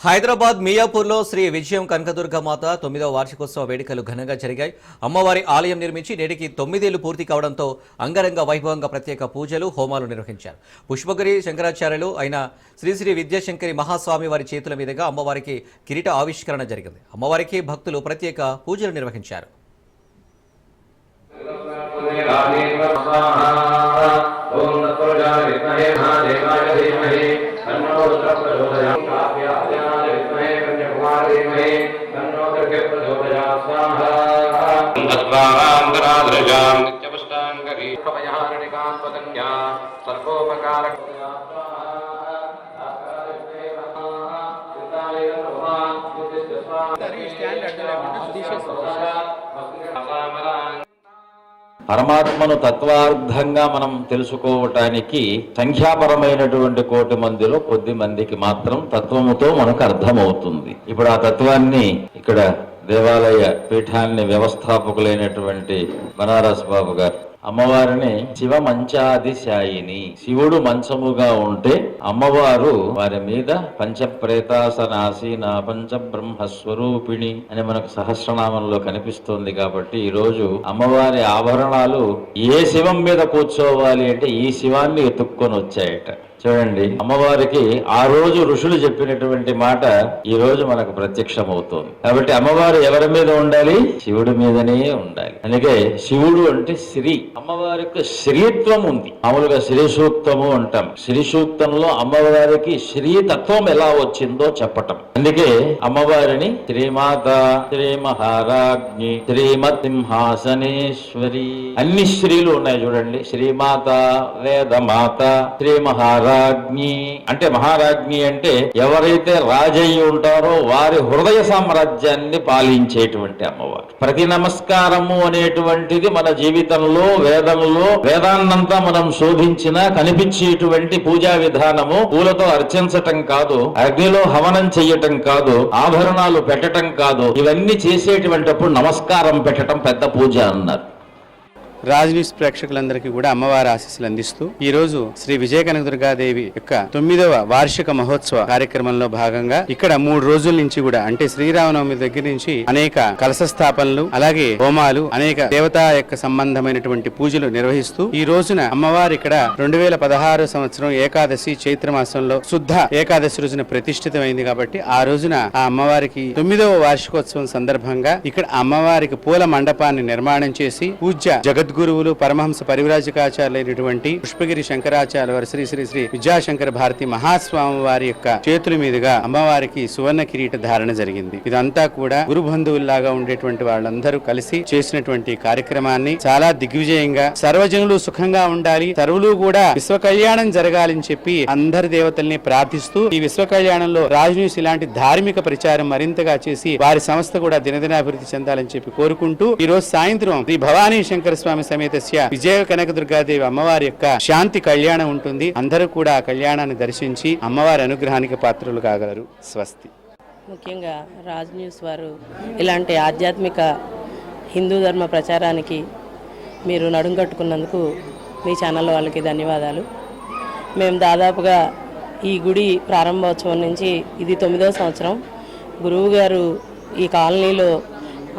హైదరాబాద్ మియాపూర్లో శ్రీ విజయం కనకదుర్గ మాత 9వ వార్షికోత్సవ వేడుకలు ఘనంగా జరిగాయి. అమ్మవారి ఆలయం నిర్మించి నేటికి 9 ఏళ్లు పూర్తి కావడంతో అంగరంగ వైభవంగా ప్రత్యేక పూజలు, హోమాలు నిర్వహించారు. పుష్పగిరి శంకరాచార్యులు అయిన శ్రీ శ్రీ విద్యాశంకరి మహాస్వామి వారి చేతుల మీదుగా అమ్మవారికి కిరీట ఆవిష్కరణ జరిగింది. అమ్మవారికి భక్తులు ప్రత్యేక పూజలు నిర్వహించారు. పరమాత్మను తత్వార్థంగా మనం తెలుసుకోవటానికి సంఖ్యాపరమైనటువంటి కోటి మందిలో కొద్ది మందికి మాత్రం తత్వముతో మనకు అర్థమవుతుంది. ఇప్పుడు ఆ తత్వాన్ని ఇక్కడ దేవాలయ పీఠాన్ని వ్యవస్థాపకులైనటువంటి బనారస్ బాబు గారు అమ్మవారిని శివ మంచాదిశాయిని, శివుడు మంచముగా ఉంటే అమ్మవారు వారి మీద పంచప్రేతాసనాసీన పంచబ్రహ్మస్వరూపిణి అని మనకు సహస్రనామంలో కనిపిస్తోంది. కాబట్టి ఈ రోజు అమ్మవారి ఆభరణాలు ఏ శివం మీద కూర్చోవాలి అంటే ఈ శివాన్ని ఎత్తుక్కొని వచ్చాయట. చూడండి, అమ్మవారికి ఆ రోజు ఋషులు చెప్పినటువంటి మాట ఈ రోజు మనకు ప్రత్యక్షమవుతోంది. కాబట్టి అమ్మవారు ఎవరి మీద ఉండాలి? శివుడి మీదనే ఉండాలి. అందుకే శివుడు అంటే శ్రీ, అమ్మవారికి శ్రీత్వం ఉంది. మామూలుగా శ్రీ సూక్తము అంటాం. శ్రీ సూక్తంలో అమ్మవారికి శ్రీతత్వం ఎలా వచ్చిందో చెప్పటం. అందుకే అమ్మవారిని శ్రీమాత, శ్రీ మహారాజ్ఞి, శ్రీమతింహాసనేశ్వరి, అన్ని స్త్రీలు ఉన్నాయి చూడండి. శ్రీమాత, వేదమాత, శ్రీ మహారాజ్ఞి అంటే మహారాజ్ఞి అంటే ఎవరైతే రాజయ్యి ఉంటారో వారి హృదయ సామ్రాజ్యాన్ని పాలించేటువంటి అమ్మవారు. ప్రతి నమస్కారము అనేటువంటిది మన జీవితంలో వేదంలో వేదాన్నంతా మనం శోధించినా కనిపించేటువంటి పూజా విధానము పూలతో అర్చించటం కాదు, అగ్నిలో హవనం చెయ్యటం కాదు, ఆభరణాలు పెట్టటం కాదు. ఇవన్నీ చేసేటువంటిప్పుడు నమస్కారం పెట్టడం పెద్ద పూజ అన్నారు. రాజ్ న్యూస్ ప్రేక్షకులందరికీ కూడా అమ్మవారి ఆశీస్సులు అందిస్తూ ఈ రోజు శ్రీ విజయ కనకదుర్గాదేవి యొక్క 9వ వార్షిక మహోత్సవ కార్యక్రమంలో భాగంగా ఇక్కడ 3 రోజుల నుంచి కూడా అంటే శ్రీరామనవమి దగ్గర నుంచి అనేక కలశ స్థాపనలు, అలాగే హోమాలు, అనేక దేవతా యొక్క సంబంధమైనటువంటి పూజలు నిర్వహిస్తూ ఈ రోజున అమ్మవారు ఇక్కడ 2016 సంవత్సరం ఏకాదశి చైత్రమాసంలో శుద్ధ ఏకాదశి రోజున ప్రతిష్ఠితమైంది. కాబట్టి ఆ రోజున ఆ అమ్మవారికి 9వ వార్షికోత్సవం సందర్భంగా ఇక్కడ అమ్మవారికి పూల మండపాన్ని నిర్మాణం చేసి పూజ్య జగద్గురువులు పరమహంస పరివ్రాజకాచార్యులైనటువంటి పుష్పగిరి శంకరాచార్య వారి శ్రీ శ్రీ శ్రీ విద్యాశంకర భారతి మహాస్వామి వారి యొక్క చేతుల మీదుగా అమ్మవారికి సువర్ణ కిరీట ధారణ జరిగింది. ఇదంతా కూడా గురు బంధువుల్లాగా ఉండేటువంటి వాళ్ళందరూ కలిసి చేసినటువంటి కార్యక్రమాన్ని చాలా దిగ్విజయంగా, సర్వజనులు సుఖంగా ఉండాలి, సర్వులు కూడా విశ్వ కళ్యాణం జరగాలని చెప్పి అందరి దేవతల్ని ప్రార్థిస్తూ ఈ విశ్వ కళ్యాణంలో రాజ్ న్యూస్ ఇలాంటి ధార్మిక ప్రచారం మరింతగా చేసి వారి సంస్థ కూడా దినదినాభివృద్ధి చెందాలని చెప్పి కోరుకుంటూ ఈ రోజు సాయంత్రం శ్రీ భవానీ శంకర స్వామి సమేతస్య విజయ కనకదుర్గాదేవి అమ్మవారి యొక్క శాంతి కళ్యాణం ఉంటుంది. అందరూ కూడా ఆ కళ్యాణాన్ని దర్శించి అమ్మవారి అనుగ్రహానికి పాత్రలు కాగలరు. స్వస్తి. ముఖ్యంగా రాజ్ న్యూస్ వారు ఇలాంటి ఆధ్యాత్మిక హిందూ ధర్మ ప్రచారానికి మీరు నడుంకట్టుకున్నందుకు మీ ఛానల్ వాళ్ళకి ధన్యవాదాలు. మేము దాదాపుగా ఈ గుడి ప్రారంభోత్సవం నుంచి ఇది 9వ సంవత్సరం. గురువు గారు ఈ కాలనీలో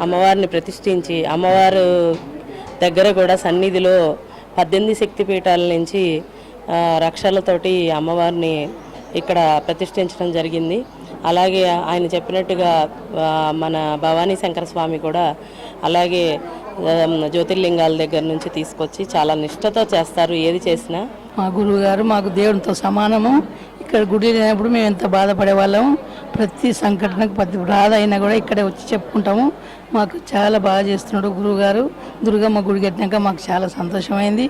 అమ్మవారిని ప్రతిష్ఠించి అమ్మవారు దగ్గర కూడా సన్నిధిలో 18 శక్తిపీఠాల నుంచి రక్షలతోటి అమ్మవారిని ఇక్కడ ప్రతిష్ఠించడం జరిగింది. అలాగే ఆయన చెప్పినట్టుగా మన భవానీ శంకర స్వామి కూడా అలాగే జ్యోతిర్లింగాల దగ్గర నుంచి తీసుకొచ్చి చాలా నిష్ఠతో చేస్తారు. ఏది చేసినా మా గురువు గారు మాకు దేవుడితో సమానము. ఇక్కడ గుడి లేనప్పుడు మేము ఎంత బాధపడే వాళ్ళము. ప్రతి సంఘటనకు ప్రతి బాధ అయినా కూడా ఇక్కడే వచ్చి చెప్పుకుంటాము. మాకు చాలా బాగా చేస్తున్నాడు గురువు గారు. దుర్గమ్మ గుడి కట్టినాక మాకు చాలా సంతోషమైంది.